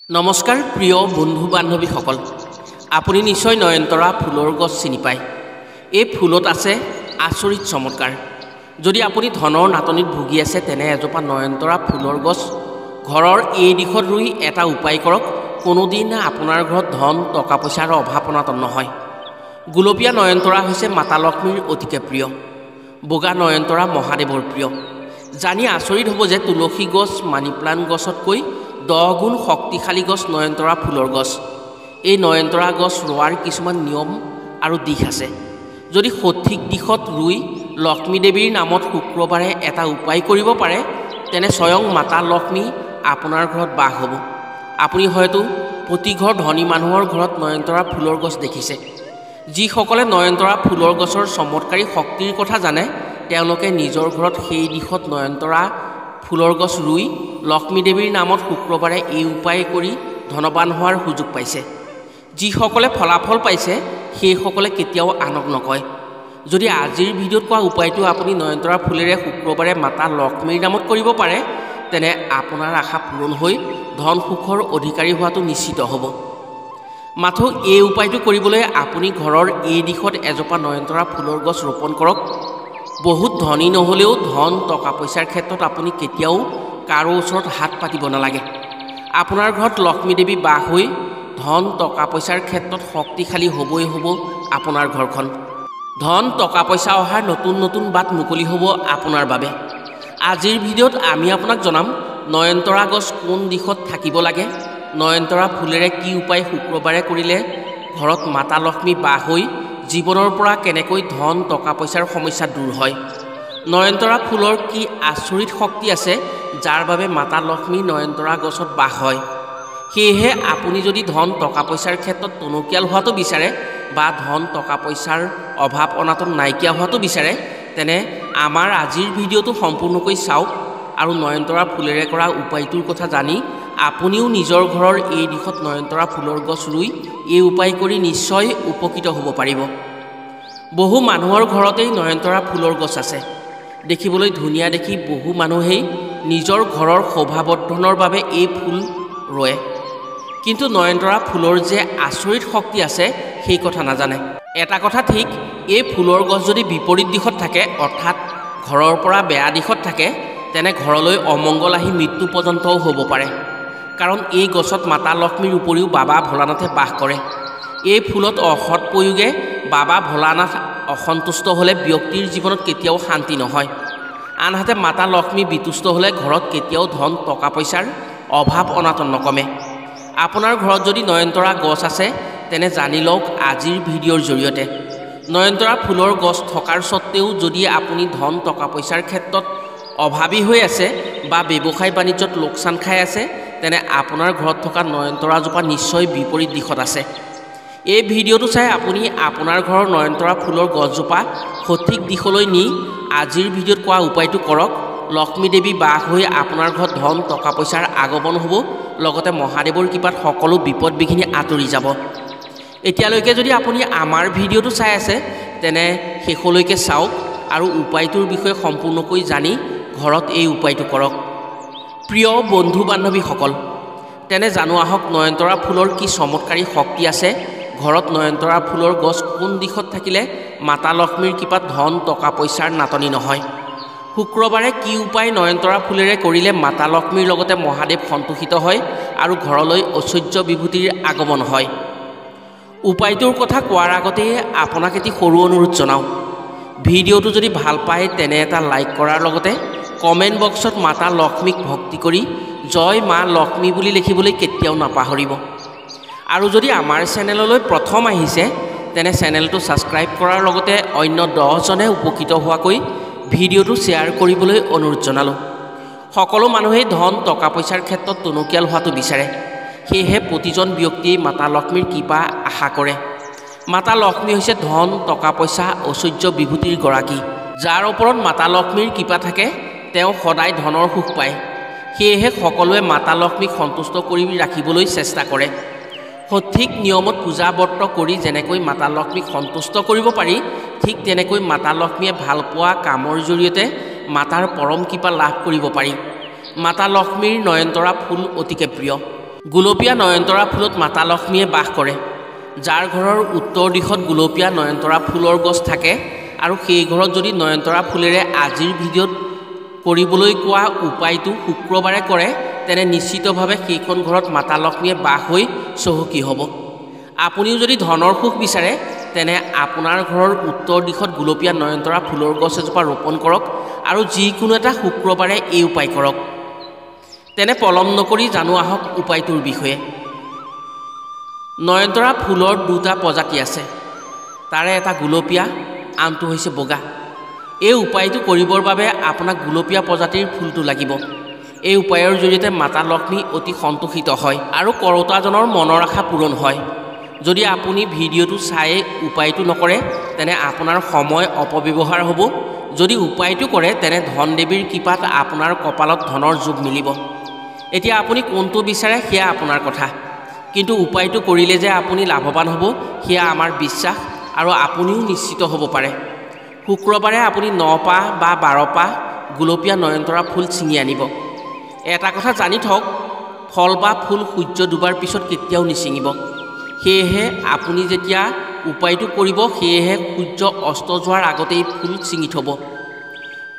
নমস্কাৰ প্ৰিয় বন্ধু বান্ধৱীসকল, আপুনি নিশ্চয় নয়নতৰা ফুলৰ গছ চিনি পায়। এই ফুলত আছে আচৰিত চমৎকাৰ। যদি আপুনি ধনৰ নাটনিত ভুগি আছে তেনে এজোপা নয়নতৰা ফুলৰ গছ ঘৰৰ এই দিশত ৰুই এটা উপায় কৰক, কোনোদিন আপোনাৰ ঘৰত ধন টকা পইচাৰ অভাৱ অনাটন নহয়। গুলপীয়া নয়নতৰা হৈছে মাতা লক্ষ্মীৰ অতিকে প্ৰিয়। বগা নয়নতৰা মহাদেৱৰ প্ৰিয়। জানি আচৰিত হ'ব যে তুলসী গছ মানি প্লাণ্ট গছতকৈ 10 গুণ শক্তিশালী গছ নয়নতৰা ফুলৰ গছ। এই নয়নতৰা গছ ৰোৱাৰ কিছুমান নিয়ম আৰু দিশ আছে। যদি সঠিক দিশত ৰুই লক্ষ্মী দেৱীৰ নামত শুক্ৰবাৰে এটা উপায় কৰিব পাৰে তেনে স্বয়ং মাতা লক্ষ্মী আপোনাৰ ঘৰত বাস হ'ব। আপুনি হয়তো প্ৰতি ঘৰ ধনী মানুহৰ ঘৰত নয়নতৰা ফুলৰ গছ দেখিছে। যিসকলে নয়নতৰা ফুলৰ গছৰ চমৎকাৰী শক্তিৰ কথা জানে তেওঁলোকে নিজৰ ঘৰত সেই দিশত নয়নতৰা ফুলৰ গছ ৰুই লক্ষ্মী দেৱীৰ নামত শুক্ৰবাৰে এই উপায় কৰি ধনবান হোৱাৰ সুযোগ পাইছে। যিসকলে ফলাফল পাইছে সেইসকলে কেতিয়াও আনক নকয়। যদি আজিৰ ভিডিঅ'ত কোৱা উপায়টো আপুনি নয়নতৰা ফুলেৰে শুক্ৰবাৰে মাতা লক্ষ্মীৰ নামত কৰিব পাৰে তেনে আপোনাৰ আশা পূৰণ হৈ ধন সুখৰ অধিকাৰী হোৱাটো নিশ্চিত হ'ব। মাথো এই উপায়টো কৰিবলৈ আপুনি ঘৰৰ এই দিশত এজোপা নয়নতৰা ফুলৰ গছ ৰোপণ কৰক। বহুত ধনী নহ'লেও ধন টকা পইচাৰ ক্ষেত্ৰত আপুনি কেতিয়াও কাৰো ওচৰত হাত পাতিব নালাগে। আপোনাৰ ঘৰত লক্ষ্মী দেৱী বাস হৈ ধন টকা পইচাৰ ক্ষেত্ৰত শক্তিশালী হ'বই হ'ব আপোনাৰ ঘৰখন। ধন টকা পইচা অহাৰ নতুন নতুন বাট মুকলি হ'ব আপোনাৰ বাবে। আজিৰ ভিডিঅ'ত আমি আপোনাক জনাম নয়নতৰা গছ কোন দিশত থাকিব লাগে, নয়নতৰা ফুলেৰে কি উপায় শুক্ৰবাৰে কৰিলে ঘৰত মাতা লক্ষ্মী বাস হৈ জীৱনৰ পৰা কেনেকৈ ধন টকা পইচাৰ সমস্যা দূৰ হয়, নয়নতৰা ফুলৰ কি আচৰিত শক্তি আছে যাৰ বাবে মাতা লক্ষ্মী নয়নতৰা গছত বাস হয়। সেয়েহে আপুনি যদি ধন টকা পইচাৰ ক্ষেত্ৰত টনকিয়াল হোৱাটো বিচাৰে বা ধন টকা পইচাৰ অভাৱ অনাটন নাইকিয়া হোৱাটো বিচাৰে তেনে আমাৰ আজিৰ ভিডিঅ'টো সম্পূৰ্ণকৈ চাওক আৰু নয়নতৰা ফুলেৰে কৰা উপায়টোৰ কথা জানি আপুনিও নিজৰ ঘৰৰ এই দিশত নয়নতৰা ফুলৰ গছ ৰুই এই উপায় কৰি নিশ্চয় উপকৃত হ'ব পাৰিব। বহু মানুহৰ ঘৰতেই নয়নতৰা ফুলৰ গছ আছে। দেখিবলৈ ধুনীয়া দেখি বহু মানুহেই নিজৰ ঘৰৰ শোভাবৰ্ধনৰ বাবে এই ফুল ৰোৱে, কিন্তু নয়নতৰা ফুলৰ যে আচৰিত শক্তি আছে সেই কথা নাজানে। এটা কথা ঠিক, এই ফুলৰ গছ যদি বিপৰীত দিশত থাকে অৰ্থাৎ ঘৰৰ পৰা বেয়া দিশত থাকে তেনে ঘৰলৈ অমংগল আহি মৃত্যু পৰ্যন্তও হ'ব পাৰে। কাৰণ এই গছত মাতা লক্ষ্মীৰ উপৰিও বাবা ভোলানাথে বাস কৰে। এই ফুলত অসৎ প্ৰয়োগে বাবা ভোলানাথ অসন্তুষ্ট হ'লে ব্যক্তিৰ জীৱনত কেতিয়াও শান্তি নহয়। আনহাতে মাতা লক্ষ্মী বিতুষ্ট হ'লে ঘৰত কেতিয়াও ধন টকা পইচাৰ অভাৱ অনাটন নকমে। আপোনাৰ ঘৰত যদি নয়নতৰা গছ আছে তেনে জানি লওক আজিৰ ভিডিঅ'ৰ জৰিয়তে। নয়নতৰা ফুলৰ গছ থকাৰ স্বত্তেও যদি আপুনি ধন টকা পইচাৰ ক্ষেত্ৰত অভাৱী হৈ আছে বা ব্যৱসায় বাণিজ্যত লোকচান খাই আছে তেনে আপোনাৰ ঘৰত থকা নয়নতৰাজোপা নিশ্চয় বিপৰীত দিশত আছে। এই ভিডিঅ'টো চাই আপুনি আপোনাৰ ঘৰৰ নয়নতৰা ফুলৰ গছজোপা সঠিক দিশলৈ নি আজিৰ ভিডিঅ'ত কোৱা উপায়টো কৰক। লক্ষ্মী দেৱী বাস হৈ আপোনাৰ ঘৰত ধন টকা পইচাৰ আগমন হ'ব, লগতে মহাদেৱৰ কৃপাত সকলো বিপদ বিঘিনি আঁতৰি যাব। এতিয়ালৈকে যদি আপুনি আমাৰ ভিডিঅ'টো চাই আছে তেনে শেষলৈকে চাওক আৰু উপায়টোৰ বিষয়ে সম্পূৰ্ণকৈ জানি ঘৰত এই উপায়টো কৰক। প্ৰিয় বন্ধু বান্ধৱীসকল, তেনে জানো আহক নয়নতৰা ফুলৰ কি চমৎকাৰী শক্তি আছে, ঘৰত নয়নতৰা ফুলৰ গছ কোন দিশত থাকিলে মাতা লক্ষ্মীৰ কৃপাত ধন টকা পইচাৰ নাটনি নহয়। শুক্ৰবাৰে কি উপায় নয়নতৰা ফুলেৰে কৰিলে মাতা লক্ষ্মীৰ লগতে মহাদেৱ সন্তোষিত হয় আৰু ঘৰলৈ ঐশ্বৰ্য বিভূতিৰ আগমন হয়। উপায়টোৰ কথা কোৱাৰ আগতেই আপোনাক এটি সৰু অনুৰোধ জনাওঁ। ভিডিঅ'টো যদি ভাল পায় তেনে এটা লাইক কৰাৰ লগতে কমেণ্ট বক্সত মাতা লক্ষ্মীক ভক্তি কৰি জয় মা লক্ষ্মী বুলি লিখিবলৈ কেতিয়াও নাপাহৰিব। আৰু যদি আমাৰ চেনেললৈ প্ৰথম আহিছে তেনে চেনেলটো ছাবস্ক্ৰাইব কৰাৰ লগতে অন্য 10জনে উপকৃত হোৱাকৈ ভিডিঅ'টো শ্বেয়াৰ কৰিবলৈ অনুৰোধ জনালোঁ। সকলো মানুহেই ধন টকা পইচাৰ ক্ষেত্ৰত টনকিয়াল হোৱাটো বিচাৰে। সেয়েহে প্ৰতিজন ব্যক্তিয়েই মাতা লক্ষ্মীৰ কৃপা আশা কৰে। মাতা লক্ষ্মী হৈছে ধন টকা পইচা ঐশ্বৰ্য বিভূতিৰ গৰাকী। যাৰ ওপৰত মাতা লক্ষ্মীৰ কৃপা থাকে তেওঁ সদায় ধনৰ সুখ পায়। সেয়েহে সকলোৱে মাতা লক্ষ্মীক সন্তুষ্ট কৰি ৰাখিবলৈ চেষ্টা কৰে। সঠিক নিয়মত পূজা ব্ৰত কৰি যেনেকৈ মাতা লক্ষ্মীক সন্তুষ্ট কৰিব পাৰি ঠিক তেনেকৈ মাতা লক্ষ্মীয়ে ভালপোৱা কামৰ জৰিয়তে মাতাৰ পৰম কৃপা লাভ কৰিব পাৰি। মাতা লক্ষ্মীৰ নয়নতৰা ফুল অতিকে প্ৰিয়। গুলপীয়া নয়নতৰা ফুলত মাতা লক্ষ্মীয়ে বাস কৰে। যাৰ ঘৰৰ উত্তৰ দিশত গুলপীয়া নয়নতৰা ফুলৰ গছ থাকে আৰু সেই ঘৰত যদি নয়নতৰা ফুলেৰে আজিৰ ভিডিঅ'ত কৰিবলৈ কোৱা উপায়টো শুক্ৰবাৰে কৰে, তেনে নিশ্চিতভাৱে সেইখন ঘৰত মাতা লক্ষ্মীয়ে বাস হৈ চহকী হ'ব। আপুনিও যদি ধনৰ সুখ বিচাৰে, তেনে আপোনাৰ ঘৰৰ উত্তৰ দিশত গুলপীয়া নয়নতৰা ফুলৰ গছ এজোপা ৰোপণ কৰক আৰু যিকোনো এটা শুক্ৰবাৰে এই উপায় কৰক। তেনে পলম নকৰি জানো আহক উপায়টোৰ বিষয়ে। নয়নতৰা ফুলৰ দুটা প্ৰজাতি আছে, তাৰে এটা গুলপীয়া, আনটো হৈছে বগা। এই উপায়টো কৰিবৰ বাবে আপোনাক গুলপীয়া প্ৰজাতিৰ ফুলটো লাগিব। এই উপায়ৰ জৰিয়তে মাতা লক্ষ্মী অতি সন্তোষিত হয় আৰু কৰোতাজনৰ মনৰ আশা পূৰণ হয়। যদি আপুনি ভিডিঅ'টো চাই উপায়টো নকৰে, তেনে আপোনাৰ সময় অপব্যৱহাৰ হ'ব। যদি উপায়টো কৰে, তেনে ধন দেৱীৰ কৃপাত আপোনাৰ কপালত ধনৰ যোগ মিলিব। এতিয়া আপুনি কোনটো বিচাৰে সেয়া আপোনাৰ কথা, কিন্তু উপায়টো কৰিলে যে আপুনি লাভৱান হ'ব সেয়া আমাৰ বিশ্বাস আৰু আপুনিও নিশ্চিত হ'ব পাৰে। শুক্ৰবাৰে আপুনি 9 পাহ বা 12 পাহ গুলপীয়া নয়নতৰা ফুল ছিঙি আনিব। এটা কথা জানি থওক, ফল বা ফুল সূৰ্য ডুবাৰ পিছত কেতিয়াও নিছিঙিব। সেয়েহে আপুনি যেতিয়া উপায়টো কৰিব, সেয়েহে সূৰ্য অস্ত যোৱাৰ আগতেই ফুল ছিঙি থ'ব।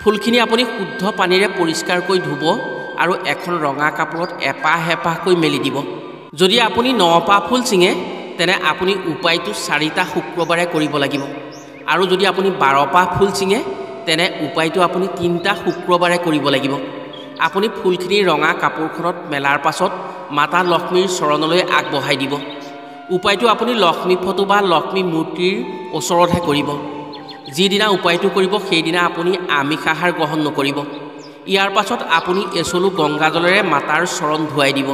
ফুলখিনি আপুনি শুদ্ধ পানীৰে পৰিষ্কাৰকৈ ধুব আৰু এখন ৰঙা কাপোৰত এপাহ এপাহকৈ মেলি দিব। যদি আপুনি 9 পাহ ফুল ছিঙে, তেনে আপুনি উপায়টো 4টা শুক্ৰবাৰে কৰিব লাগিব। আৰু যদি আপুনি 12 পাহ ফুল ছিঙে, তেনে উপায়টো আপুনি 3টা শুক্ৰবাৰে কৰিব লাগিব। আপুনি ফুলখিনি ৰঙা কাপোৰখনত মেলাৰ পাছত মাতা লক্ষ্মীৰ চৰণলৈ আগবঢ়াই দিব। উপায়টো আপুনি লক্ষ্মী ফটো বা লক্ষ্মী মূৰ্তিৰ ওচৰতহে কৰিব। যিদিনা উপায়টো কৰিব, সেইদিনা আপুনি আমিষ আহাৰ গ্ৰহণ নকৰিব। ইয়াৰ পাছত আপুনি এচলু গংগাজলেৰে মাতাৰ চৰণ ধুৱাই দিব।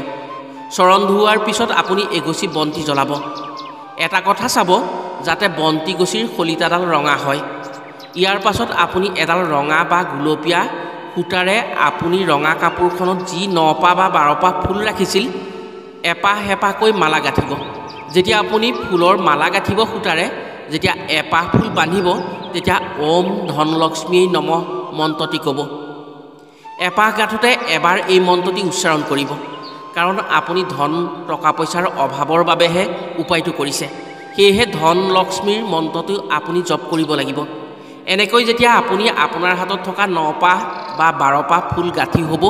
চৰণ ধুওৱাৰ পিছত আপুনি এগছি বন্তি জ্বলাব। এটা কথা চাব, যাতে বন্তি গছিৰ শলিতাডাল ৰঙা হয়। ইয়াৰ পাছত আপুনি এডাল ৰঙা বা গুলপীয়া সূতাৰে আপুনি ৰঙা কাপোৰখনত যি 9 পাহ বা 12 পাহ ফুল ৰাখিছিল, এপাহ এপাহকৈ মালা গাঁঠিব। যেতিয়া আপুনি ফুলৰ মালা গাঁঠিব সূতাৰে, যেতিয়া এপাহ ফুল বান্ধিব, তেতিয়া ওম ধনলক্ষ্মী নমঃ মন্ত্ৰটি ক'ব। এপাহ গাঁঠোতে এবাৰ এই মন্ত্ৰটি উচ্চাৰণ কৰিব, কাৰণ আপুনি ধন টকা পইচাৰ অভাৱৰ বাবেহে উপায়টো কৰিছে। সেয়েহে ধনলক্ষ্মীৰ মন্ত্ৰটো আপুনি জপ কৰিব লাগিব। এনেকৈ যেতিয়া আপুনি আপোনাৰ হাতত থকা 9 পাহ বা 12 পাহ ফুল গাঁঠি হ'ব,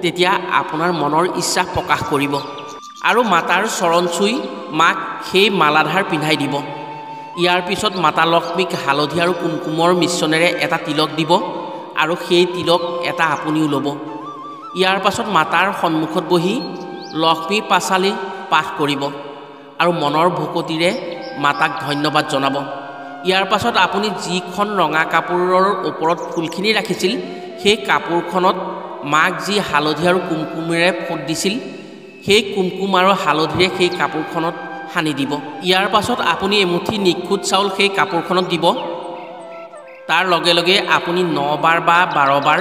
তেতিয়া আপোনাৰ মনৰ ইচ্ছা প্ৰকাশ কৰিব আৰু মাতাৰ চৰণ চুই মাক সেই মালাধাৰ পিন্ধাই দিব। ইয়াৰ পিছত মাতা লক্ষ্মীক হালধি আৰু কুমকুমৰ মিশ্ৰণেৰে এটা তিলক দিব আৰু সেই তিলক এটা আপুনিও ল'ব। ইয়াৰ পাছত মাতাৰ সন্মুখত বহি লক্ষ্মী পাঁচালী পাঠ কৰিব আৰু মনৰ ভকতিৰে মাতাক ধন্যবাদ জনাব। ইয়াৰ পাছত আপুনি যিখন ৰঙা কাপোৰৰ ওপৰত ফুলখিনি ৰাখিছিল, সেই কাপোৰখনত মাক যি হালধি আৰু কুমকুমেৰে ফোট দিছিল, সেই কুমকুম আৰু হালধিৰে সেই কাপোৰখনত সানি দিব। ইয়াৰ পাছত আপুনি এমুঠি নিখুঁত চাউল সেই কাপোৰখনত দিব। তাৰ লগে লগে আপুনি 9 বাৰ বা 12 বাৰ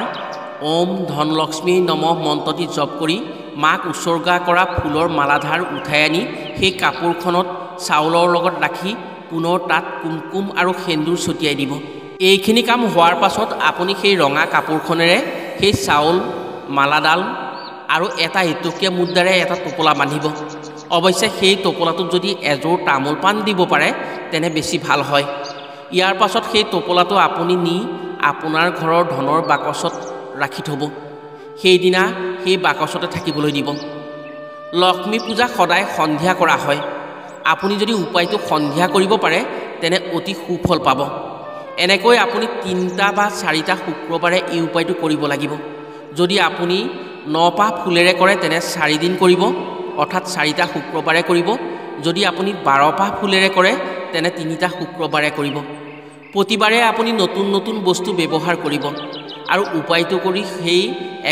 ওম ধনলক্ষ্মী নমঃ মন্ত্ৰটি জপ কৰি মাক উৎসৰ্গা কৰা ফুলৰ মালাধাৰ উঠাই আনি সেই কাপোৰখনত চাউলৰ লগত ৰাখি পুনৰ তাত কুমকুম আৰু সেন্দুৰ ছটিয়াই দিব। এইখিনি কাম হোৱাৰ পাছত আপুনি সেই ৰঙা কাপোৰখনেৰে সেই চাউল মালাডাল আৰু এটা এটকীয়া মুদ্ৰাৰে এটা টোপোলা বান্ধিব। অৱশ্যে সেই টোপোলাটোত যদি এযোৰ তামোল পাণ দিব পাৰে, তেনে বেছি ভাল হয়। ইয়াৰ পাছত সেই টোপোলাটো আপুনি নি আপোনাৰ ঘৰৰ ধনৰ বাকচত ৰাখি থ'ব। সেইদিনা সেই বাকচতে থাকিবলৈ দিব। লক্ষ্মী পূজা সদায় সন্ধিয়া কৰা হয়। আপুনি যদি উপায়টো সন্ধিয়া কৰিব পাৰে, তেনে অতি সুফল পাব। এনেকৈ আপুনি 3টা বা 4টা শুক্ৰবাৰে এই উপায়টো কৰিব লাগিব। যদি আপুনি 9 পাহ ফুলেৰে কৰে, তেনে 4 দিন কৰিব, অৰ্থাৎ 4টা শুক্ৰবাৰে কৰিব। যদি আপুনি 12 পাহ ফুলেৰে কৰে, তেনে 3টা শুক্ৰবাৰে কৰিব। প্ৰতিবাৰে আপুনি নতুন নতুন বস্তু ব্যৱহাৰ কৰিব আৰু উপায়টো কৰি সেই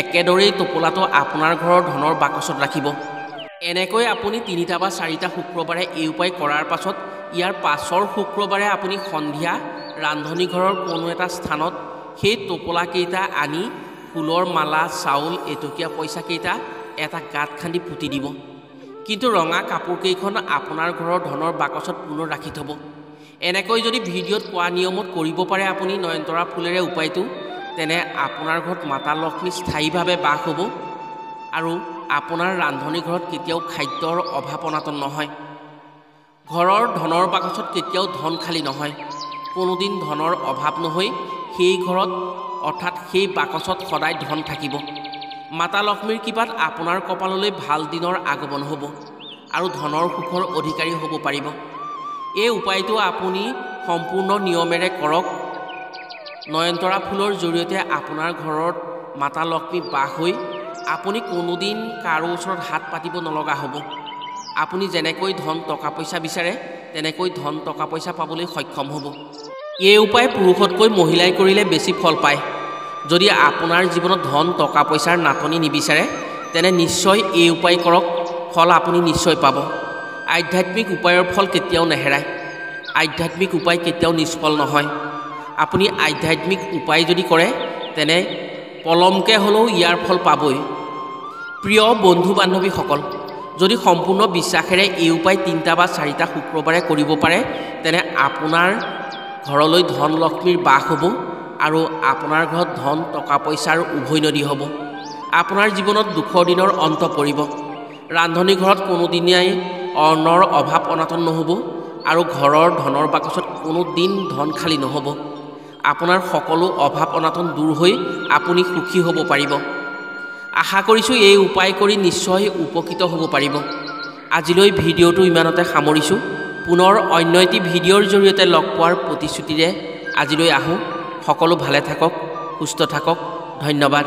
একেদৰেই টোপোলাটো আপোনাৰ ঘৰৰ ধনৰ বাকচত ৰাখিব। এনেকৈ আপুনি 3টা বা 4টা শুক্ৰবাৰে এই উপায় কৰাৰ পাছত ইয়াৰ পাছৰ শুক্ৰবাৰে আপুনি সন্ধিয়া ৰান্ধনি ঘৰৰ কোনো এটা স্থানত সেই টোপোলাকেইটা আনি ফুলৰ মালা, চাউল, এটকীয়া পইচাকেইটা এটা গাঁত খান্দি পুতি দিব। কিন্তু ৰঙা কাপোৰকেইখন আপোনাৰ ঘৰৰ ধনৰ বাকচত পুনৰ ৰাখি থ'ব। এনেকৈ যদি ভিডিঅ'ত কোৱা নিয়মত কৰিব পাৰে আপুনি নয়নতৰা ফুলেৰে উপায়টো, তেনে আপোনাৰ ঘৰত মাতা লক্ষ্মী স্থায়ীভাৱে বাস হ'ব আৰু আপোনাৰ ৰান্ধনি ঘৰত কেতিয়াও খাদ্যৰ অভাৱ অনাটন নহয়। ঘৰৰ ধনৰ বাকচত কেতিয়াও ধন খালী নহয়। কোনোদিন ধনৰ অভাৱ নহৈ সেই ঘৰত অৰ্থাৎ সেই বাকচত সদায় ধন থাকিব। মাতা লক্ষ্মীৰ কৃপাত আপোনাৰ কপাললৈ ভাল দিনৰ আগমন হ'ব আৰু ধনৰ সুখৰ অধিকাৰী হ'ব পাৰিব। এই উপায়টো আপুনি সম্পূৰ্ণ নিয়মেৰে কৰক। নয়নতৰা ফুলৰ জৰিয়তে আপোনাৰ ঘৰত মাতা লক্ষ্মী বাস হৈ আপুনি কোনোদিন কাৰো ওচৰত হাত পাতিব নলগা হ'ব। আপুনি যেনেকৈ ধন টকা পইচা বিচাৰে তেনেকৈ ধন টকা পইচা পাবলৈ সক্ষম হ'ব। এই উপায় পুৰুষতকৈ মহিলাই কৰিলে বেছি ফল পায়। যদি আপোনাৰ জীৱনত ধন টকা পইচাৰ নাটনি নিবিচাৰে তেনে নিশ্চয় এই উপায় কৰক, ফল আপুনি নিশ্চয় পাব। আধ্যাত্মিক উপায়ৰ ফল কেতিয়াও নেহেৰায়। আধ্যাত্মিক উপায় কেতিয়াও নিষ্ফল নহয়। আপুনি আধ্যাত্মিক উপায় যদি কৰে তেনে পলমকৈ হ'লেও ইয়াৰ ফল পাবই। প্ৰিয় বন্ধু বান্ধৱীসকল, যদি সম্পূৰ্ণ বিশ্বাসেৰে এই উপায় 3টা বা 4টা শুক্ৰবাৰে কৰিব পাৰে তেনে আপোনাৰ ঘৰলৈ ধন লক্ষ্মীৰ বাস হ'ব আৰু আপোনাৰ ঘৰত ধন টকা পইচাৰ উভৈনদী হ'ব। আপোনাৰ জীৱনত দুখৰ দিনৰ অন্ত পৰিব। ৰান্ধনি ঘৰত কোনোদিনাই অন্নৰ অভাৱ অনাটন নহ'ব আৰু ঘৰৰ ধনৰ বাকচত কোনো দিন ধন খালী নহ'ব। আপোনাৰ সকলো অভাৱ অনাটন দূৰ হৈ আপুনি সুখী হ'ব পাৰিব। আশা কৰিছোঁ এই উপায় কৰি নিশ্চয় উপকৃত হ'ব পাৰিব। আজিলৈ ভিডিঅ'টো ইমানতে সামৰিছোঁ। পুনৰ অন্য এটি ভিডিঅ'ৰ জৰিয়তে লগ পোৱাৰ প্ৰতিশ্ৰুতিৰে আজিলৈ আহোঁ। সকলো ভালে থাকক, সুস্থ থাকক। ধন্যবাদ।